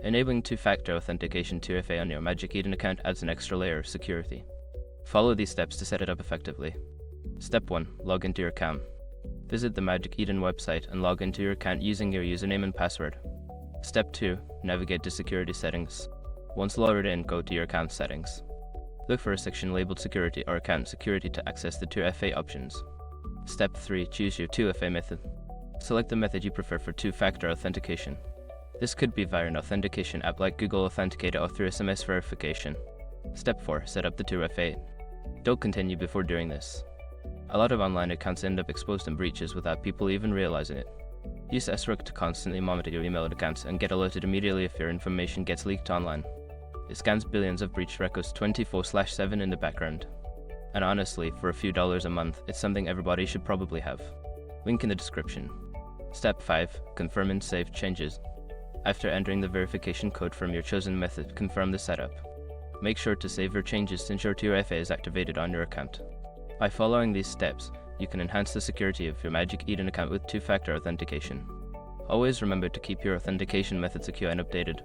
Enabling two-factor authentication 2FA on your Magic Eden account adds an extra layer of security. Follow these steps to set it up effectively. Step 1. Log into your account. Visit the Magic Eden website and log into your account using your username and password. Step 2. Navigate to Security Settings. Once logged in, go to your account settings. Look for a section labeled Security or Account Security to access the 2FA options. Step 3. Choose your 2FA method. Select the method you prefer for two-factor authentication. This could be via an authentication app like Google Authenticator or through SMS verification. Step 4. Set up the 2FA. Don't continue before doing this. A lot of online accounts end up exposed in breaches without people even realizing it. Use SROC to constantly monitor your email accounts and get alerted immediately if your information gets leaked online. It scans billions of breach records 24/7 in the background. And honestly, for a few dollars a month, it's something everybody should probably have. Link in the description. Step 5. Confirm and save changes. After entering the verification code from your chosen method, confirm the setup. Make sure to save your changes to ensure 2FA is activated on your account. By following these steps, you can enhance the security of your Magic Eden account with two-factor authentication. Always remember to keep your authentication method secure and updated.